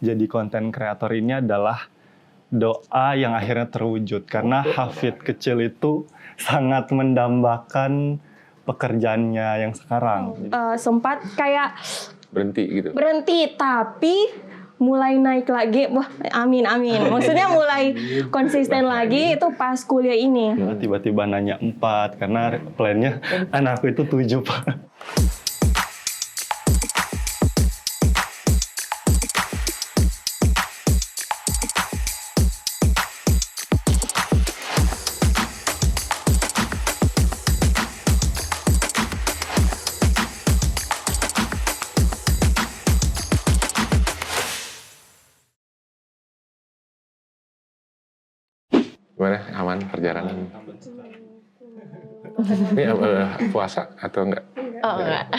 jadi konten kreator ini adalah doa yang akhirnya terwujud. Karena Hafid kecil itu sangat mendambakan pekerjaannya yang sekarang. Sempat kayak berhenti, tapi mulai naik lagi. Wah, amin. Maksudnya mulai konsisten lagi itu pas kuliah ini. Tiba-tiba nanya 4 karena plannya anakku itu 7, Pak. Gimana? Aman perjalanan? Ini puasa atau enggak? Oh, enggak.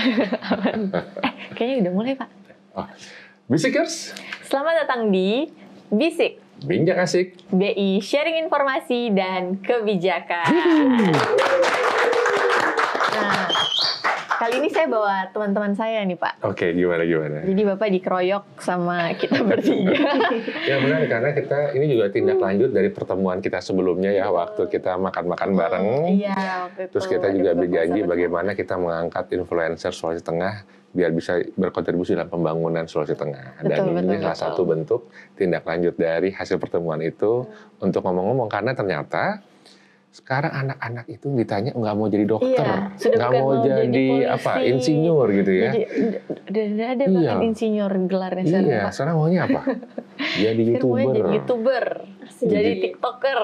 Kayaknya udah mulai, Pak. Bisikers, Selamat datang di Bisik, Bincang Asik. BI sharing informasi dan kebijakan. Nah, kali ini saya bawa teman-teman saya nih, Pak. Oke, gimana? Jadi Bapak dikeroyok sama kita bertiga. Ya benar, karena kita ini juga tindak lanjut dari pertemuan kita sebelumnya ya, waktu kita makan-makan bareng. Iya, waktu itu. Terus kita juga berjanji bagaimana kita mengangkat influencer Sulawesi Tengah biar bisa berkontribusi dalam pembangunan Sulawesi Tengah. Dan ini salah satu bentuk tindak lanjut dari hasil pertemuan itu untuk ngomong-ngomong, karena ternyata sekarang anak-anak itu ditanya nggak mau jadi dokter, nggak mau jadi apa, insinyur gitu ya. Udah ada bahkan insinyur gelarnya sekarang. Iya, sekarang maunya apa? Jadi YouTuber. Jadi TikToker,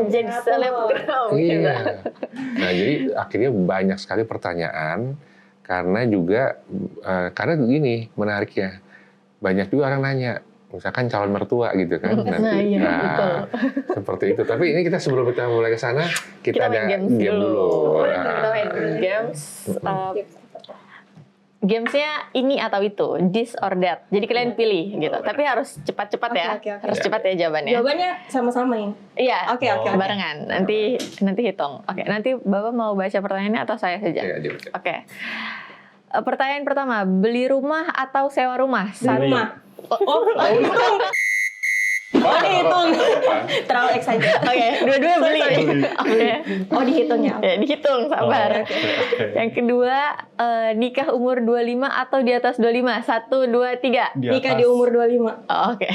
jadi selebgram. Iya. Nah, jadi akhirnya banyak sekali pertanyaan karena juga karena gini menariknya, banyak juga orang nanya. Misalkan calon mertua gitu kan nanti. Betul. Seperti itu. Tapi ini kita sebelum kita mulai ke sana, kita ada game dulu. Kita main games. Gamesnya ini atau itu, this or that. Jadi kalian pilih gitu. Tapi harus cepat-cepat ya. Oke. Harus cepat ya jawabannya. Jawabannya sama-sama ya? Iya. Oke. Barengan. Nanti hitung. Oke. Nanti Bapak mau baca pertanyaannya atau saya saja? Oke. Pertanyaan pertama, beli rumah atau sewa rumah? Rumah. Dihitung. Terlalu excited. Oke, dua-dua beli. Oke. Oh, dihitung ya? Ya, dihitung, sabar. Oke. Yang kedua, nikah umur 25 atau di atas 25? 1, 2, 3. Nikah di umur 25. Oh, oke.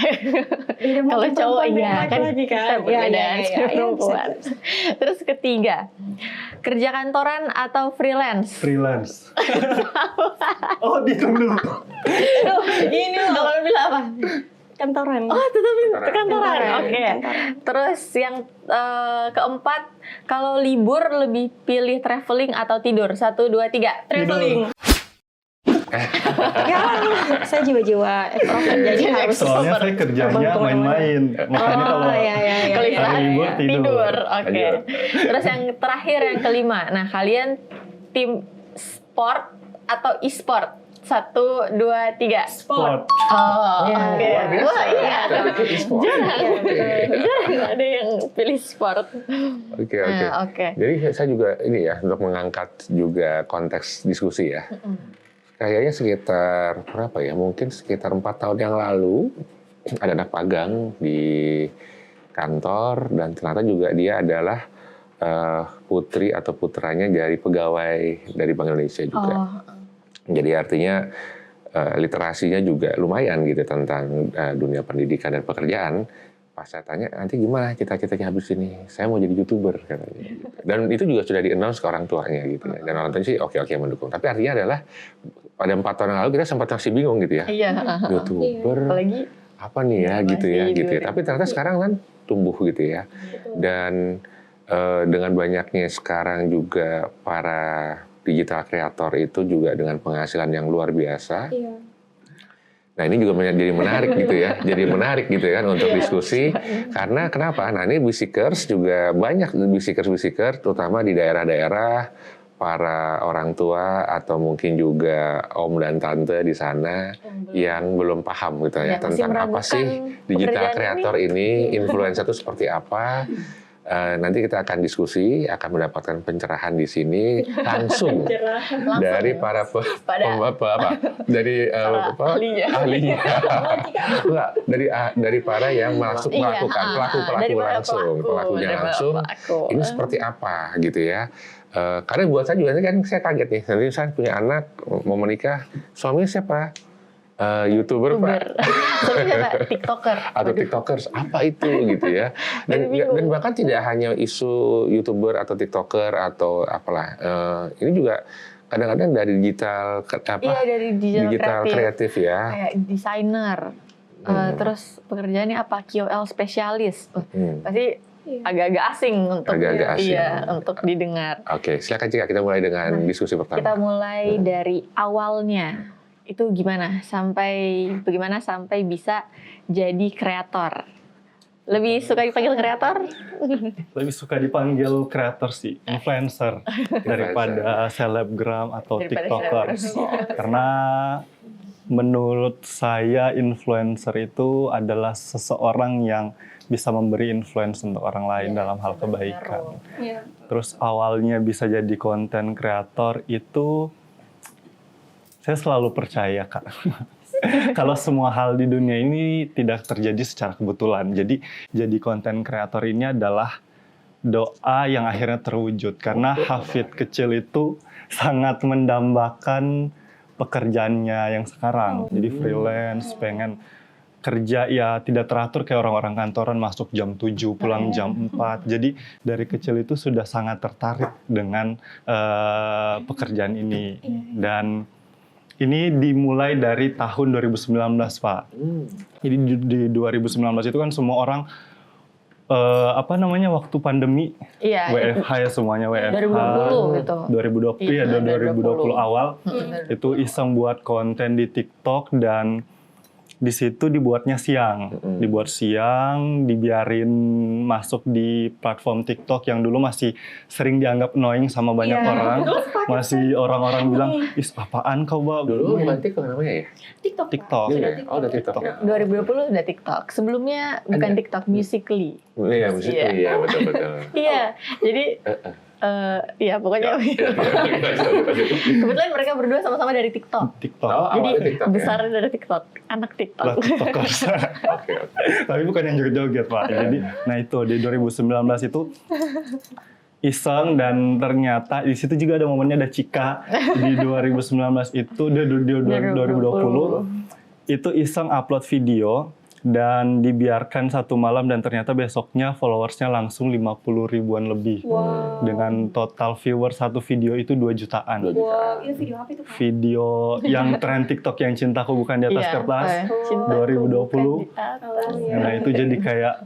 Kalau cowok iya kan kita berbeda perempuan. Terus ketiga, kerja kantoran atau freelance? Freelance. Oh, dihitung dulu. Aduh, gini loh. Kalau bilang apa? Kantoran. Oh, tetap kantoran. Oke. Kantoran. Terus yang keempat, kalau libur lebih pilih traveling atau tidur? 1, 2, 3. Traveling. Ya, saya jiwa-jiwa ekstrovert jadi harus. Soalnya saya kerjanya main-main. Makanya kalau hari libur tidur. Oke. Terus yang terakhir, yang kelima. Nah, kalian tim sport atau e-sport? 1, 2, 3. Sport. Oh, oke. Wah, iya. Jarang ada yang pilih sport. Oke. Oke. Jadi saya juga ini ya, untuk mengangkat juga konteks diskusi ya. Kayaknya sekitar berapa ya? Mungkin sekitar 4 tahun yang lalu ada anak magang di kantor dan ternyata juga dia adalah putri atau putranya dari pegawai dari Bank Indonesia juga. Jadi artinya literasinya juga lumayan gitu tentang dunia pendidikan dan pekerjaan. Pas saya tanya, nanti gimana cita-citanya habis ini? Saya mau jadi YouTuber katanya. Dan itu juga sudah di-announce ke orang tuanya gitu ya. Dan orang tuanya sih oke mendukung. Tapi artinya adalah pada 4 tahun yang lalu kita sempat masih bingung gitu ya. Iya. YouTuber Apalagi apa nih ya gitu ya. Tapi ternyata sekarang kan tumbuh gitu ya. Dan dengan banyaknya sekarang juga para digital kreator itu juga dengan penghasilan yang luar biasa. Iya. Nah ini juga jadi menarik gitu ya, jadi menarik gitu kan untuk diskusi. Karena kenapa? Nah ini Bisikers juga banyak bisikers terutama di daerah-daerah para orang tua atau mungkin juga om dan tante di sana yang belum paham gitu ya tentang apa sih digital kreator ini, influencer itu seperti apa. Nanti kita akan diskusi, akan mendapatkan pencerahan di sini langsung Langsung dari ya? para ahlinya. Enggak, dari para yang masuk Iya, melakukan pelaku dari para langsung, pelakunya dari para langsung. pelaku. Ini seperti apa gitu ya? Karena buat saya juga kan saya kaget nih. Nanti saya punya anak mau menikah, suaminya siapa? YouTuber Pak, Sebenarnya Pak, TikToker. atau TikTokers, apa itu gitu ya? Dan bahkan tidak hanya isu YouTuber atau TikToker atau apalah, ini juga kadang-kadang dari digital Iya, dari digital kreatif ya. Kayak desainer. Terus pekerjaannya apa? KOL spesialis. Pasti agak-agak asing untuk untuk didengar. Oke, silakan Cika, kita mulai dengan diskusi pertama. Kita mulai dari awalnya. Itu bagaimana sampai bisa jadi kreator? Lebih suka dipanggil kreator? Lebih suka dipanggil kreator sih, influencer daripada selebgram atau tiktokers. Karena menurut saya influencer itu adalah seseorang yang bisa memberi influence untuk orang lain dalam hal kebaikan. Terus awalnya bisa jadi konten kreator itu saya selalu percaya, Kak. Kalau semua hal di dunia ini tidak terjadi secara kebetulan. Jadi konten kreator ini adalah doa yang akhirnya terwujud. Karena Hafid kecil itu sangat mendambakan pekerjaannya yang sekarang. Jadi freelance, pengen kerja ya tidak teratur kayak orang-orang kantoran, masuk jam 7, pulang jam 4. Jadi dari kecil itu sudah sangat tertarik dengan pekerjaan ini. Dan ini dimulai dari tahun 2019, Pak. Jadi di 2019 itu kan semua orang waktu pandemi, WFH ya semuanya WFH. 2020 gitu. 2020 ya, 2020 awal itu iseng buat konten di TikTok dan di situ dibuatnya siang, dibiarin masuk di platform TikTok yang dulu masih sering dianggap annoying sama banyak orang. Masih orang-orang bilang, "Is apaan kau, Bab?" Dulu bukan TikTok namanya ya? TikTok. Oh, udah TikTok. 2020 udah TikTok. Sebelumnya bukan TikTok, Musical.ly. Iya, Musical.ly ya, betul-betul. Iya, jadi ya pokoknya kebetulan mereka berdua sama-sama dari TikTok. Jadi TikTok, besar dari TikTok, anak TikTok. Lah, TikTokers. Tapi bukan yang joget-joget, Pak. Jadi, nah itu di 2019 itu iseng dan ternyata di situ juga ada momennya ada Cika di 2019 itu di 2020 itu iseng upload video dan dibiarkan satu malam dan ternyata besoknya followersnya langsung 50 ribuan lebih. Dengan total viewer satu video itu 2 jutaan. Wow, itu video apa itu, Pak? Video yang tren TikTok yang Cintaku Bukan di Atas Kertas 2020. Nah itu jadi kayak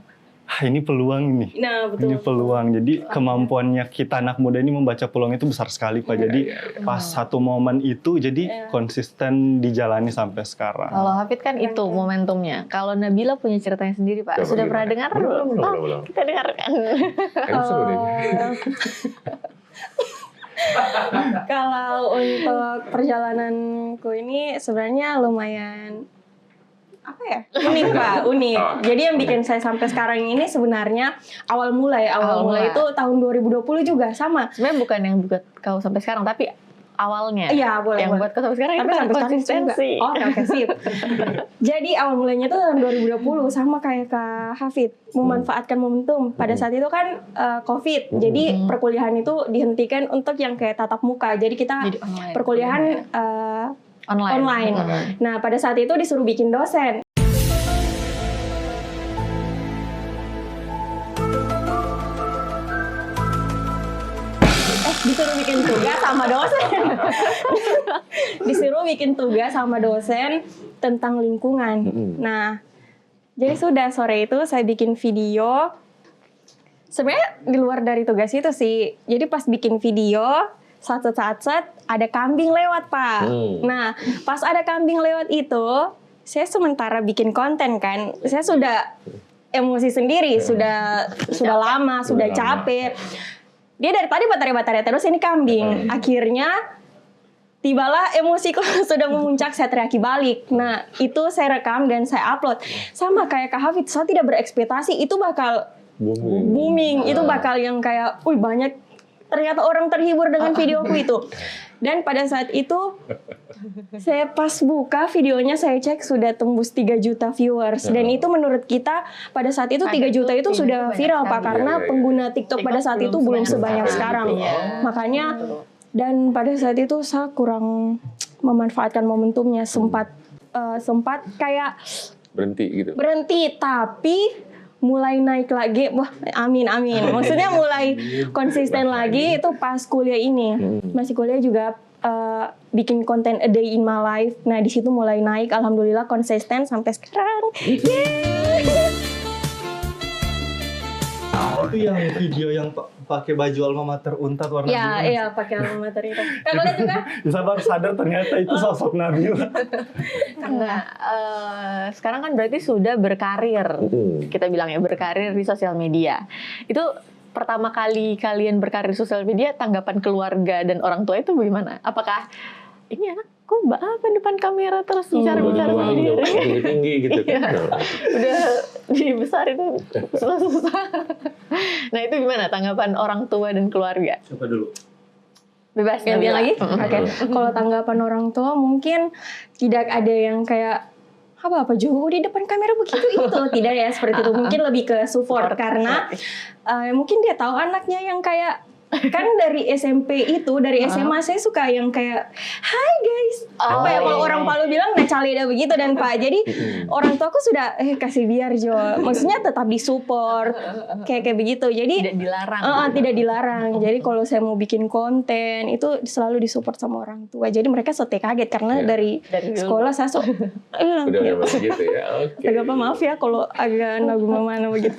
ini peluang nih. Nah, betul. Ini peluang. Jadi kemampuannya kita anak muda ini membaca peluang itu besar sekali, Pak. Jadi pas satu momen itu jadi konsisten dijalani sampai sekarang. Kalau Hafid kan itu momentumnya. Kalau Nabila punya ceritanya sendiri, Pak. Sudah pernah dengar? Belum. Kita dengarkan. Seru deh. Kalau untuk perjalananku ini sebenarnya lumayan unik, Pak, unik. Jadi yang bikin saya sampai sekarang ini sebenarnya awal mulai itu tahun 2020 juga sama. Sebenarnya bukan yang buat kau sampai sekarang, tapi awalnya. Iya, boleh. Yang buat kau sampai sekarang tapi itu sampai konsistensi. Oke, sip. Jadi awal mulainya itu tahun 2020 sama kayak Kak Hafid, memanfaatkan momentum. Pada saat itu kan COVID, jadi perkuliahan itu dihentikan untuk yang kayak tatap muka. Jadi kita perkuliahan online. Nah, pada saat itu disuruh bikin dosen. Disuruh bikin tugas sama dosen. Disuruh bikin tugas sama dosen tentang lingkungan. Nah, jadi sudah sore itu saya bikin video. Sebenarnya di luar dari tugas itu sih. Jadi pas bikin video, set ada kambing lewat, Pak. Nah, pas ada kambing lewat itu, saya sementara bikin konten kan. Saya sudah emosi sendiri, sudah lama, sudah capek. Dia dari tadi baterai terus ini kambing. Akhirnya tibalah emosiku sudah memuncak, saya teriaki balik. Nah, itu saya rekam dan saya upload. Sama kayak Kak Hafid, saya tidak berekspektasi itu bakal booming. Itu bakal yang kayak, banyak ternyata orang terhibur dengan videoku itu. Dan pada saat itu saya pas buka videonya, saya cek sudah tembus 3 juta viewers. Dan itu menurut kita pada saat itu 3 juta itu sudah viral Pak, karena pengguna TikTok pada saat itu belum sebanyak sekarang. Makanya dan pada saat itu saya kurang memanfaatkan momentumnya, sempat kayak berhenti, tapi mulai naik lagi, amin. Maksudnya mulai konsisten lagi itu pas kuliah ini. Masih kuliah juga bikin konten a day in my life. Nah di situ mulai naik, alhamdulillah konsisten sampai sekarang. Itu yang video yang pakai baju alma mater Unpad warna biru. Iya, pakai alma mater itu. Kamu lihat juga? Bisa baru sadar ternyata itu sosok Nabila. Nah, sekarang kan berarti sudah berkarir. Kita bilang ya, berkarir di sosial media. Itu pertama kali kalian berkarir di sosial media, tanggapan keluarga dan orang tua itu bagaimana? Apakah ini anak kok apa depan kamera terus bicara-bicara sendiri? Tinggi gitu kan. Udah dibesarin susah-susah. Nah itu gimana tanggapan orang tua dan keluarga? Coba dulu. Bebas Dia lagi? Oke. Kalau tanggapan orang tua mungkin tidak ada yang kayak apa juga di depan kamera begitu itu, tidak ya seperti itu. Mungkin lebih ke support karena mungkin dia tahu anaknya yang kayak kan dari SMP itu, dari SMA saya suka yang kayak hai guys, apa ya kalau orang Palu bilang caleda begitu dan Pak. Jadi orang tua aku sudah kasih biar Jo, maksudnya tetap disupport kayak begitu. Jadi tidak dilarang. Tidak dilarang. Jadi kalau saya mau bikin konten itu selalu disupport sama orang tua. Jadi mereka kaget karena dari sekolah saya udah begitu ya. Oke. Agak maaf ya kalau agak nagu mana begitu.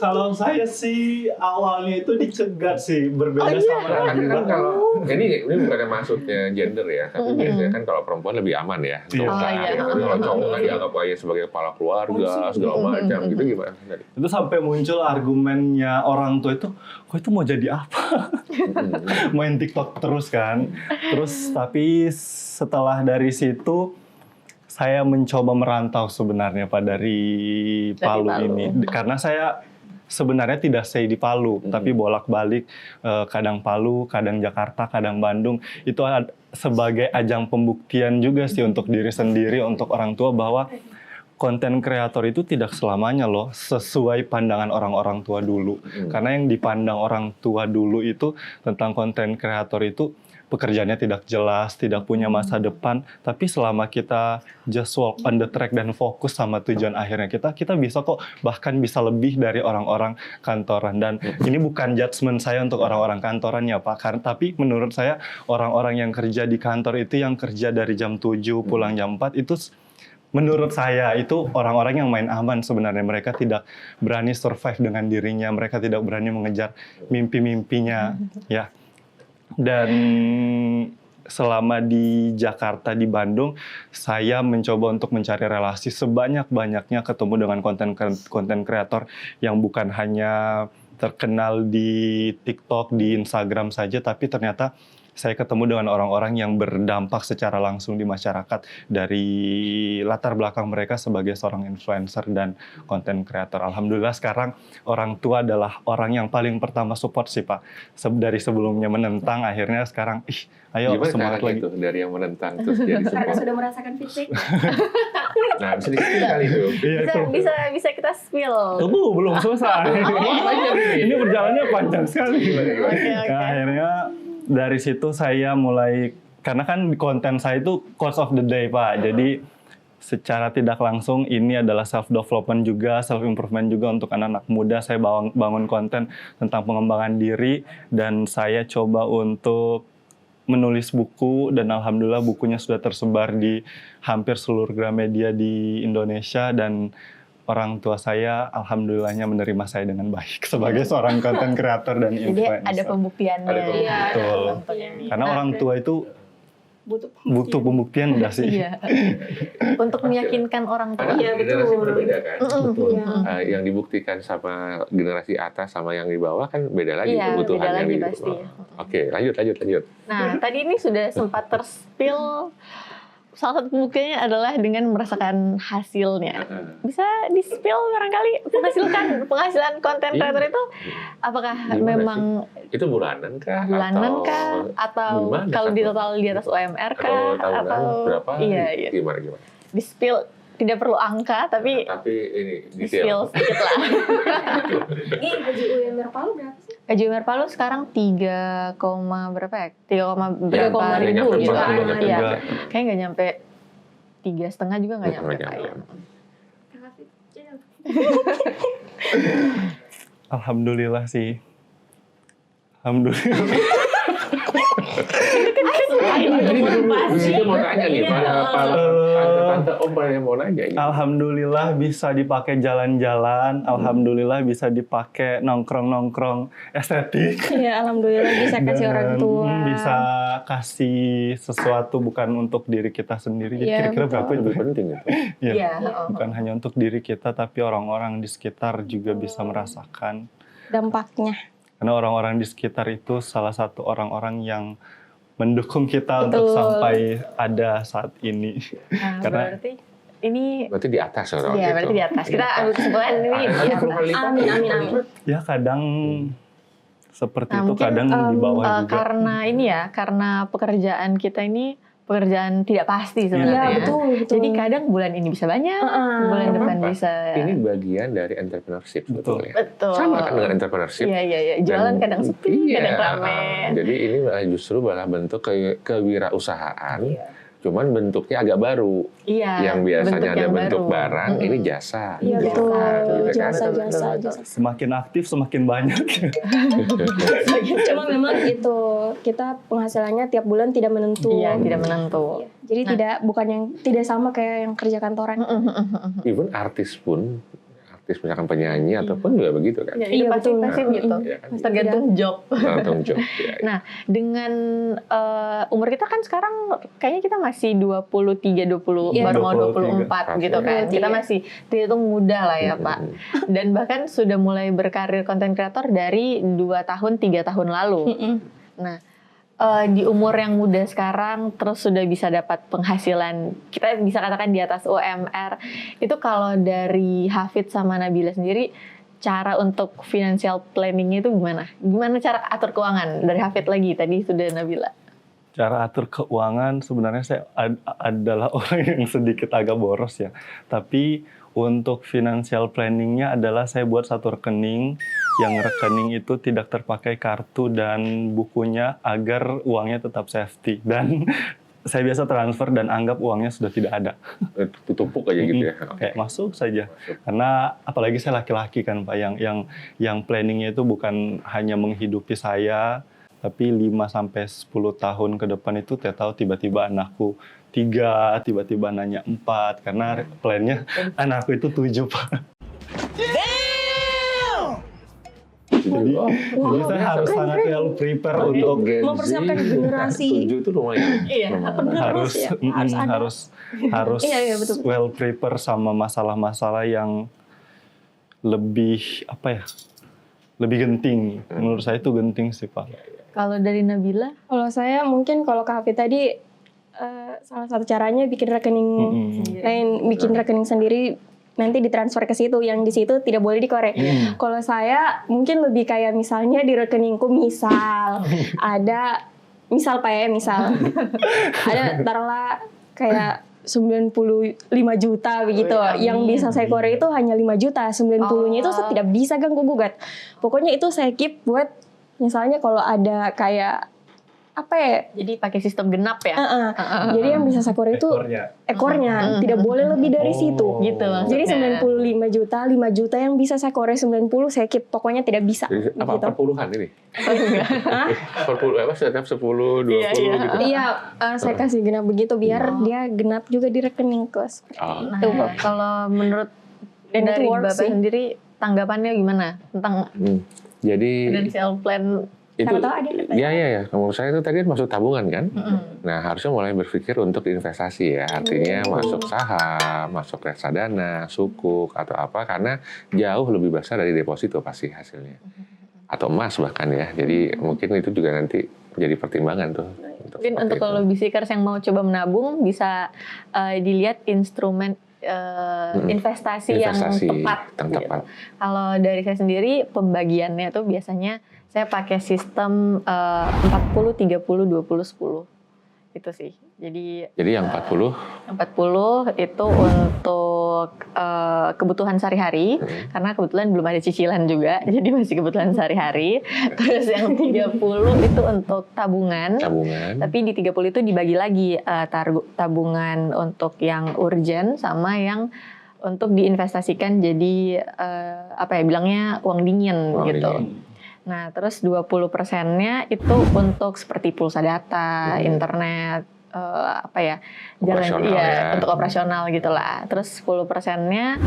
Kalau saya sih awalnya itu dicegat sih, berbeda sama kan kalau ini bukan maksudnya gender ya, tapi biasanya kan kalau perempuan lebih aman ya. Tapi kalau cowok kan dianggap aja sebagai kepala keluarga segala macam gitu, gimana? Itu sampai muncul argumennya orang tua itu, kok itu mau jadi apa? Main TikTok terus kan. Terus tapi setelah dari situ saya mencoba merantau sebenarnya Pak dari Palu ini, karena saya sebenarnya tidak stay di Palu, tapi bolak-balik kadang Palu, kadang Jakarta, kadang Bandung. Itu sebagai ajang pembuktian juga sih untuk diri sendiri, untuk orang tua bahwa konten kreator itu tidak selamanya loh sesuai pandangan orang-orang tua dulu. Karena yang dipandang orang tua dulu itu tentang konten kreator itu pekerjaannya tidak jelas, tidak punya masa depan, tapi selama kita just walk on the track dan fokus sama tujuan akhirnya kita bisa kok bahkan bisa lebih dari orang-orang kantoran. Dan ini bukan judgement saya untuk orang-orang kantoran ya Pak, tapi menurut saya orang-orang yang kerja di kantor itu yang kerja dari jam 7 pulang jam 4 itu menurut saya itu orang-orang yang main aman sebenarnya. Mereka tidak berani survive dengan dirinya, mereka tidak berani mengejar mimpi-mimpinya ya. Dan selama di Jakarta, di Bandung, saya mencoba untuk mencari relasi sebanyak-banyaknya, ketemu dengan konten kreator yang bukan hanya terkenal di TikTok, di Instagram saja, tapi ternyata saya ketemu dengan orang-orang yang berdampak secara langsung di masyarakat dari latar belakang mereka sebagai seorang influencer dan konten kreator. Alhamdulillah sekarang orang tua adalah orang yang paling pertama support sih Pak. Dari sebelumnya menentang, akhirnya sekarang ayo semangat lagi. Itu dari yang menentang terus jadi support. Karena sudah merasakan feedback. Nah, bisa dikit kali itu. Bisa kita spill. Tunggu, belum selesai. Ini perjalanannya panjang sekali. Oke. Nah, akhirnya dari situ saya mulai, karena kan konten saya itu quotes of the day Pak, jadi secara tidak langsung ini adalah self development juga, self improvement juga untuk anak-anak muda. Saya bangun konten tentang pengembangan diri dan saya coba untuk menulis buku, dan alhamdulillah bukunya sudah tersebar di hampir seluruh Gramedia di Indonesia, dan orang tua saya alhamdulillahnya menerima saya dengan baik sebagai seorang konten kreator dan influencer. Jadi ada pembuktiannya. Betul. Karena orang tua itu butuh pembuktian udah sih. Iya. Untuk meyakinkan orang tua. Iya, generasi berbeda kan. Betul. Yang dibuktikan sama generasi atas sama yang di bawah kan beda lagi kebutuhan beda yang lagi di pasti. Oke, lanjut. Nah, tadi ini sudah sempat terspill salah satu pembuktiannya adalah dengan merasakan hasilnya. Bisa di-spill barangkali penghasilan konten creator itu apakah Gimana memang sih? Itu bulanan kah? atau gimana kalau di satu? total di atas UMR Atau kah tahunan berapa? iya. Gimana? Di-spill tidak perlu angka tapi Tapi ini di-spill detail. sedikit lah. Ini gaji UMR Palu berapa sih? Gaji UMR Palu sekarang 3, berapa ya? 3, Ya, berapa nggak ribu nyampe gitu. empat, nggak nyampe Iya. empat. Kayaknya nggak nyampe 3,5 juga nggak nyampe. Nggak nyampe. Alhamdulillah sih. Alhamdulillah. Jadi kita mau nanya nih, tante Om pada yang mau nanya. Gitu. Alhamdulillah bisa dipakai jalan-jalan. Alhamdulillah bisa dipakai nongkrong-nongkrong estetik. Iya, alhamdulillah bisa kasih orang tua. Bisa kasih sesuatu bukan untuk diri kita sendiri. Jadi Iya, kira-kira betul. berapa itu? Lebih penting itu. Iya. Iya. Bukan hanya untuk diri kita, tapi orang-orang di sekitar juga bisa merasakan. Dampaknya. Karena orang-orang di sekitar itu salah satu orang-orang yang mendukung kita untuk Betul. sampai ada saat ini. Nah, Karena- berarti ini Berarti di atas orang Iya, gitu. berarti di atas. Kita ambil kesimpulan ini di atas. Amin, amin, amin. Ya kadang seperti Nah, itu, mungkin, kadang di bawah juga. karena ini ya, karena pekerjaan kita ini pekerjaan tidak pasti Iya, sebenarnya. betul, betul. Jadi kadang bulan ini bisa banyak, bulan depan Apa? bisa. Ini bagian dari entrepreneurship Betul. sebetulnya. Betul. Sama kan dengan entrepreneurship. Iya. Jualan Dan- kadang sepi, iya, kadang rame. Jadi ini justru malah bentuk kewirausahaan. Iya. Cuman bentuknya agak baru. Iya. Yang biasanya ada yang bentuk baru. barang, ini jasa. Iya, Jasa, betul. gitu kan. Jasa. Semakin aktif semakin banyak. Cuma memang itu kita penghasilannya tiap bulan tidak menentu. Iya, tidak menentu. Iya. Jadi tidak sama kayak yang kerja kantoran. Even artis pun, artis misalkan penyanyi ataupun juga begitu kan. Ya, Iya, pasti betul. pasti begitu. Iya kan? Tergantung job. Tanggung jawab. Ya, ya. Nah, dengan umur kita kan sekarang kayaknya kita masih 23, 20, Iya. baru mau 23. 24 gitu kan. Kita masih terhitung muda lah ya, Pak. Dan bahkan sudah mulai berkarir konten kreator dari 2 tahun, 3 tahun lalu. Nah, di umur yang muda sekarang terus sudah bisa dapat penghasilan, kita bisa katakan di atas UMR. Itu kalau dari Hafid sama Nabila sendiri, cara untuk financial planningnya itu gimana? Gimana cara atur keuangan? Dari Hafid lagi, tadi sudah Nabila. Cara atur keuangan sebenarnya saya adalah orang yang sedikit agak boros ya. Tapi untuk financial planningnya adalah saya buat satu rekening, yang rekening itu tidak terpakai kartu dan bukunya agar uangnya tetap safety. Dan saya biasa transfer dan anggap uangnya sudah tidak ada. Tumpuk aja gitu ya. Kayak masuk saja. Karena apalagi saya laki-laki kan Pak, yang planningnya itu bukan hanya menghidupi saya, tapi 5-10 tahun ke depan itu saya tahu tiba-tiba anakku 3, tiba-tiba nanya 4, karena plannya anakku itu 7 Pak. Jadi saya harus sangat well prepare untuk Mempersiapkan generasi. 7 itu lumayan. Iya. harus ya, harus ada. harus Iya, betul. well prepare sama masalah-masalah yang lebih lebih genting. Menurut saya itu genting sih Pak. Kalau dari Nabila, Kalau saya mungkin kalau Kak Hafid tadi salah satu caranya bikin rekening lain, bikin rekening sendiri nanti ditransfer ke situ, yang di situ tidak boleh dikorek. Kalau saya mungkin lebih kayak misalnya di rekeningku ada taruhlah kayak 95 juta begitu. Yang bisa saya korek itu hanya 5 juta. 90-nya itu saya tidak bisa ganggu gugat. Pokoknya itu saya keep buat misalnya kalau ada kayak jadi pakai sistem genap ya? Jadi yang bisa saya korek itu ekornya, tidak boleh lebih dari situ. Gitu Jadi maksudnya. 95 juta, 5 juta yang bisa saya korek 90 saya keep, pokoknya tidak bisa. Jadi apa Gitu. perpuluhan ini? Hah? 40 apa setiap 10, 20 Iya, iya. gitu. Iya, saya kasih genap begitu biar dia genap juga di rekening kelas. Oh. Nah, kalau menurut Dan itu dari works Bapak sih. sendiri, tanggapannya gimana tentang Jadi financial plan? itu Siapa tahu ada yang bertanya. ya. Menurut saya itu tadi masuk tabungan kan. Nah harusnya mulai berpikir untuk investasi ya. Artinya masuk saham, masuk reksadana, sukuk atau apa, karena jauh lebih besar dari deposito pasti hasilnya. Atau emas bahkan ya. Jadi mungkin itu juga nanti menjadi pertimbangan tuh Mungkin untuk kalau bisikers yang mau coba menabung bisa dilihat instrumen investasi yang tepat. Gitu. Kalau dari saya sendiri pembagiannya tuh biasanya saya pakai sistem 40 30 20 10. Itu sih. Jadi yang 40 itu untuk kebutuhan sehari-hari karena kebetulan belum ada cicilan juga. Jadi masih kebutuhan sehari-hari. Terus yang 30 itu untuk tabungan. Tapi di 30 itu dibagi lagi tabungan untuk yang urgent sama yang untuk diinvestasikan jadi bilangnya uang dingin gitu. Nah, terus 20%-nya itu untuk seperti pulsa data, internet, untuk operasional gitulah. Terus 10%-nya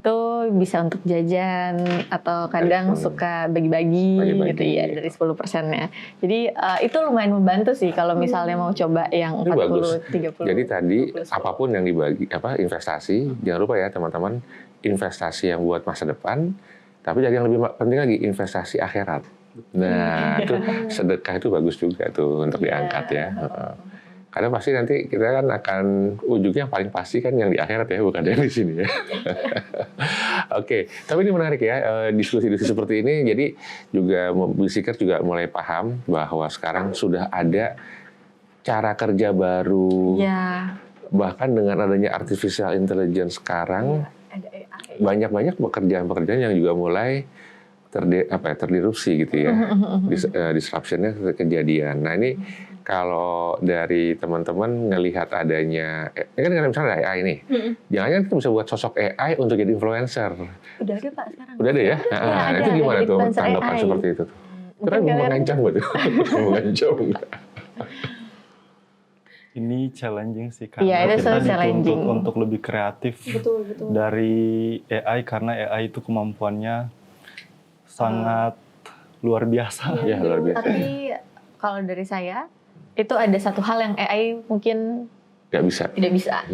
itu bisa untuk jajan atau kadang suka bagi-bagi gitu ya dari 10%-nya. Jadi itu lumayan membantu sih kalau misalnya mau coba yang 40, 30. Jadi tadi apapun yang dibagi investasi, jangan lupa ya teman-teman, investasi yang buat masa depan. Tapi yang lebih penting lagi investasi akhirat. Nah, itu sedekah itu bagus juga tuh untuk diangkat ya. Karena pasti nanti kita kan akan ujungnya paling pasti kan yang di akhirat ya, bukan yang di sini ya. Oke, tapi ini menarik ya diskusi-diskusi seperti ini. Jadi juga bisikers juga mulai paham bahwa sekarang sudah ada cara kerja baru. Ya. Bahkan dengan adanya artificial intelligence sekarang. Banyak pekerjaan-pekerjaan yang juga mulai terdirupsi gitu ya, disruption-nya kejadian. Nah ini kalau dari teman-teman ngelihat adanya, kan misalnya AI nih, jangan-jangan kita bisa buat sosok AI untuk jadi influencer. Udah ada Pak sekarang. Udah ada ya? Nah, itu gimana tuh tanggapan seperti itu? Itu kan mengancam betul, mengancam. Ini challenging sih karena kita dituntut untuk lebih kreatif dari AI karena AI itu kemampuannya sangat luar biasa. Ya, luar biasa. Tapi kalau dari saya itu ada satu hal yang AI mungkin tidak bisa.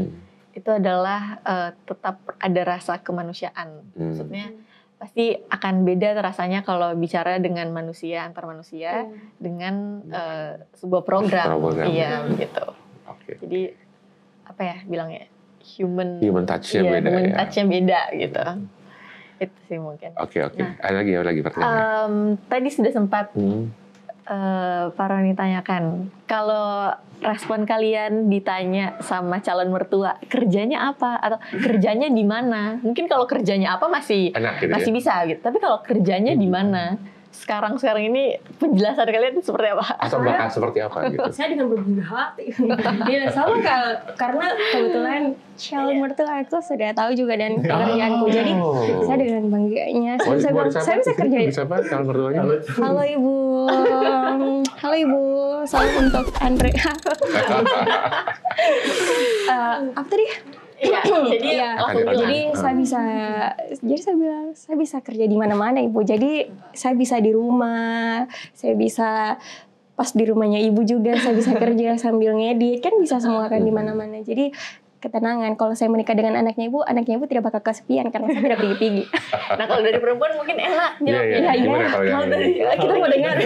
Itu adalah tetap ada rasa kemanusiaan. Maksudnya pasti akan beda rasanya kalau bicara dengan manusia antar manusia dengan sebuah program. Iya begitu. Jadi bilangnya human touch-nya beda human touch-nya beda gitu. Itu sih mungkin. Oke. Nah, ada lagi pertanyaan. Tadi sudah sempat Pak Roni tanyakan, kalau respon kalian ditanya sama calon mertua, kerjanya apa atau kerjanya di mana? Mungkin kalau kerjanya apa masih bisa gitu. Tapi kalau kerjanya di mana? Sekarang ini penjelasan kalian seperti apa? Atau bakal seperti apa gitu? Saya dengan berbangga hati. Ya sama karena kebetulan calon mertua aku sudah tahu juga dan pekerjaanku. Jadi saya dengan bangganya saya bisa kerja. Siapa calon mertuanya? Halo ibu, salam untuk Andre. Apa tadi? Iya, jadi saya bilang saya bisa kerja di mana-mana ibu. Jadi saya bisa di rumah, saya bisa pas di rumahnya ibu juga saya bisa kerja sambil ngedit, kan bisa semua kan di mana-mana. Jadi ketenangan kalau saya menikah dengan anaknya ibu tidak bakal kesepian karena saya tidak pergi-pergi. Nah kalau dari perempuan mungkin enak. Kalau dari kita mau dengar.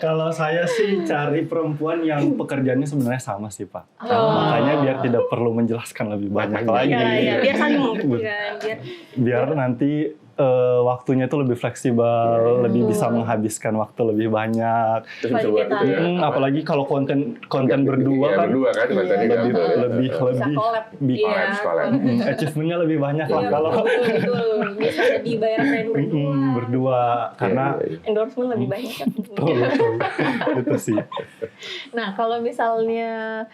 Kalau saya sih cari perempuan yang pekerjaannya sebenarnya sama sih Pak. Makanya biar tidak perlu menjelaskan lebih banyak lagi. Biar saling mengerti. Biar nanti waktunya itu lebih fleksibel, lebih bisa menghabiskan waktu lebih banyak. Apalagi kalau konten berdua kan, lebih achievementnya lebih banyak lah kalau bisa dibayar berdua karena endorsement lebih banyak. Betul, itu sih. Nah kalau misalnya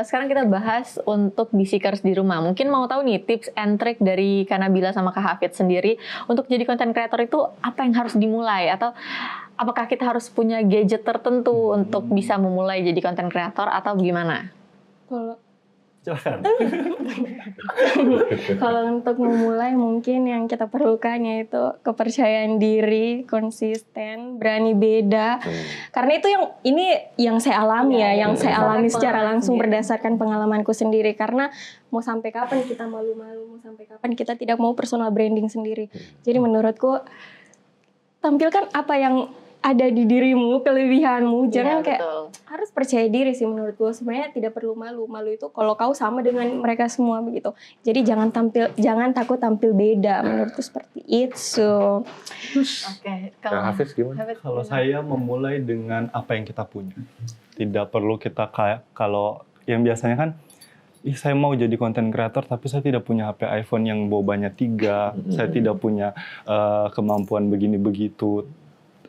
sekarang kita bahas untuk bisikers di rumah, mungkin mau tahu nih tips and trick dari Kak Nabila sama Kak Hafid sendiri untuk jadi content creator itu apa yang harus dimulai atau apakah kita harus punya gadget tertentu untuk bisa memulai jadi content creator atau gimana? Silakan. Kalau untuk memulai mungkin yang kita perlukan yaitu kepercayaan diri, konsisten, berani beda. Karena itu yang saya alami yang saya alami secara langsung berdasarkan pengalamanku sendiri. Karena mau sampai kapan kita malu-malu, mau sampai kapan kita tidak mau personal branding sendiri. Jadi menurutku tampilkan apa yang ada di dirimu, kelebihanmu. Jangan kayak betul. harus percaya diri sih menurut gue. Sebenarnya tidak perlu malu. Malu itu kalau kau sama dengan mereka semua begitu. Jadi jangan takut tampil beda. Menurutku seperti itu. Oke, Kalau Hafiz gimana? Kalau saya memulai dengan apa yang kita punya. Tidak perlu kita kayak kalau yang biasanya kan, saya mau jadi content creator tapi saya tidak punya HP iPhone yang bobanya 3, saya tidak punya kemampuan begini begitu.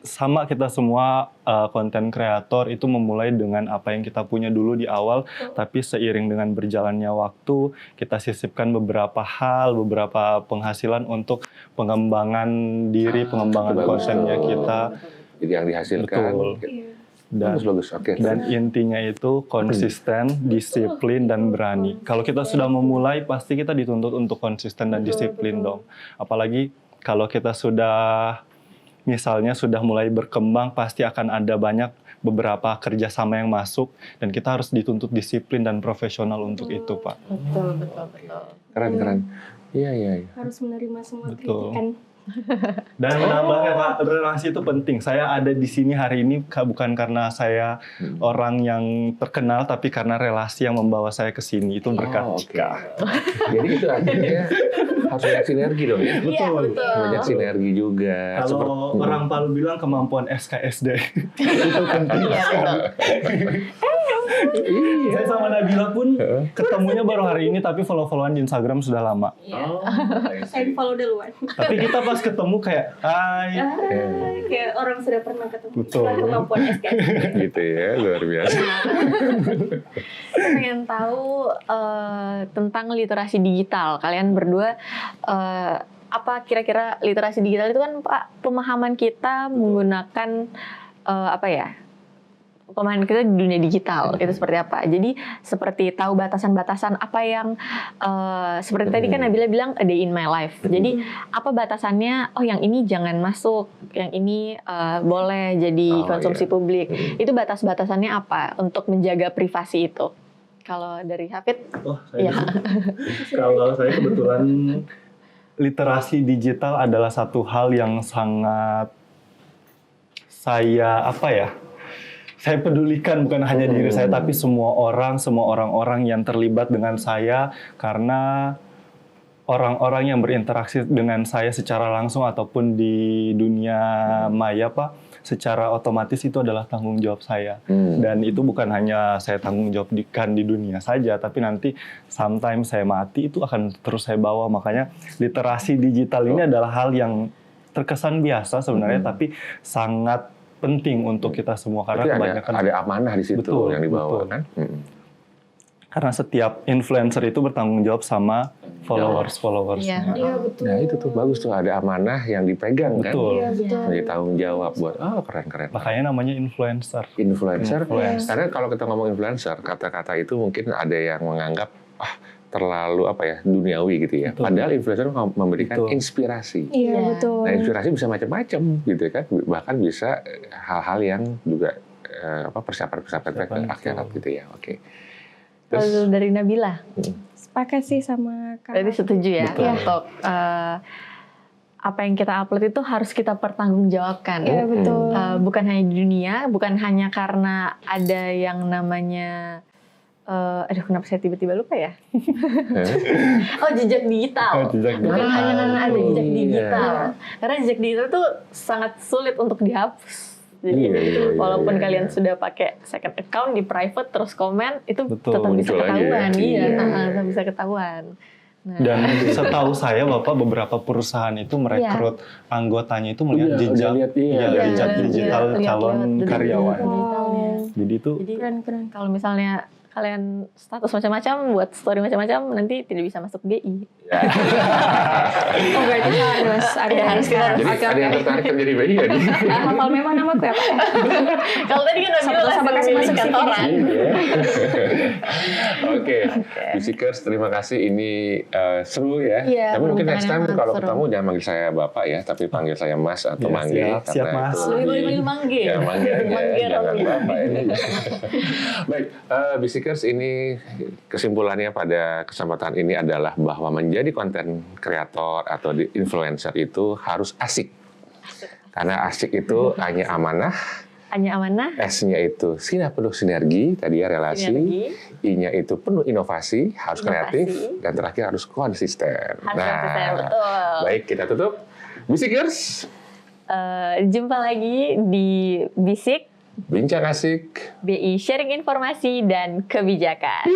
Sama kita semua content creator itu memulai dengan apa yang kita punya dulu di awal, tapi seiring dengan berjalannya waktu kita sisipkan beberapa hal, beberapa penghasilan untuk pengembangan diri, pengembangan kontennya kita. Jadi yang dihasilkan. Betul. Dan, Bagus. Oke. dan intinya itu konsisten, disiplin, dan berani. Kalau kita sudah memulai, pasti kita dituntut untuk konsisten dan disiplin dong. Apalagi kalau kita misalnya sudah mulai berkembang, pasti akan ada banyak beberapa kerjasama yang masuk, dan kita harus dituntut disiplin dan profesional untuk itu, Pak. Betul. Keren. Iya. Harus menerima semua Betul. kritikan. Dan menambah relasi itu penting. Saya ada di sini hari ini bukan karena saya orang yang terkenal, tapi karena relasi yang membawa saya ke sini. Itu berkat Cika. Jadi itu artinya harus banyak sinergi dong ya. Betul. Banyak sinergi juga. Kalau orang Palu bilang kemampuan SKSD itu penting sekali. Saya sama Nabila pun ketemunya baru hari ini, tapi follow-followan di Instagram sudah lama. Saya follow duluan. Tapi kita pas ketemu kayak, hai. Kayak orang sudah pernah ketemu. Betul. Kemampuan SKS. Gitu ya, luar biasa. Saya pengen tahu tentang literasi digital. Kalian berdua apa kira-kira literasi digital itu kan Pak, pemahaman kita menggunakan pemahaman kita di dunia digital itu seperti apa? Jadi seperti tahu batasan-batasan apa yang seperti tadi kan Nabila bilang a day in my life. Jadi apa batasannya? Oh yang ini jangan masuk, yang ini boleh jadi konsumsi publik. Itu batas-batasannya apa untuk menjaga privasi itu? Kalau dari Hafid? Kalau saya kebetulan literasi digital adalah satu hal yang sangat saya saya pedulikan, bukan hanya diri saya tapi semua orang-orang yang terlibat dengan saya, karena orang-orang yang berinteraksi dengan saya secara langsung ataupun di dunia maya Pak, secara otomatis itu adalah tanggung jawab saya. Dan itu bukan hanya saya tanggung jawab di dunia saja, tapi nanti sometimes saya mati itu akan terus saya bawa. Makanya literasi digital ini adalah hal yang terkesan biasa sebenarnya, tapi sangat penting untuk kita semua karena kebanyakan ada amanah di situ yang dibawa kan. Karena setiap influencer itu bertanggung jawab sama followers-followersnya. Iya betul. Nah itu tuh bagus tuh, ada amanah yang dipegang kan. Betul. Iya betul. Jadi tanggung jawab buat keren. Makanya namanya influencer. Influencer. Karena kalau kita ngomong influencer, kata-kata itu mungkin ada yang menganggap terlalu duniawi gitu ya. Betul. Padahal influencer memberikan inspirasi. Iya betul. Nah inspirasi bisa macam-macam gitu kan. Bahkan bisa hal-hal yang juga persiapan ke akhirat gitu ya. Oke. Lalu dari Nabila? Sepakat sih sama Kak. Berarti setuju ya untuk apa yang kita upload itu harus kita pertanggungjawabkan. Iya betul. Bukan hanya di dunia, bukan hanya karena ada yang namanya kenapa saya tiba-tiba lupa ya? Jejak digital. Bukan hanya karena ada jejak digital. Karena jejak digital itu sangat sulit untuk dihapus. Jadi walaupun kalian sudah pakai second account di private terus komen, itu tetap bisa ketahuan. Tetap bisa ketahuan. Dan setahu saya Bapak beberapa perusahaan itu merekrut anggotanya itu melihat jejak digital calon karyawan. Jadi itu keren. Kalau misalnya kalian status macam-macam, buat story macam-macam, nanti tidak bisa masuk GI. Berarti harus ada Jadi ada yang tertarik kerja di BI ya? hafal memang namaku ya Pak. Kalau tadi kan udah sama kasih masuk kantoran. Oke, Bisikers terima kasih, ini seru ya. Iya, Tapi mungkin next time kalau seru. ketemu jangan manggil saya Bapak ya, tapi panggil saya Mas atau Mangge. Siap Mas. Lebih Mangge. Ya Mangge aja, jangan Mangge. Bapak ini. Baik, Bisikers, ini kesimpulannya pada kesempatan ini adalah bahwa menjadi konten kreator atau influencer itu harus asik. Karena asik itu hanya amanah, S-nya itu penuh sinergi, tadi ya relasi, I-nya itu penuh inovasi, harus kreatif, dan terakhir harus konsisten. Betul. Baik, kita tutup. Bisikers. Jumpa lagi di Bisik, Bincang asik. BI sharing informasi dan kebijakan.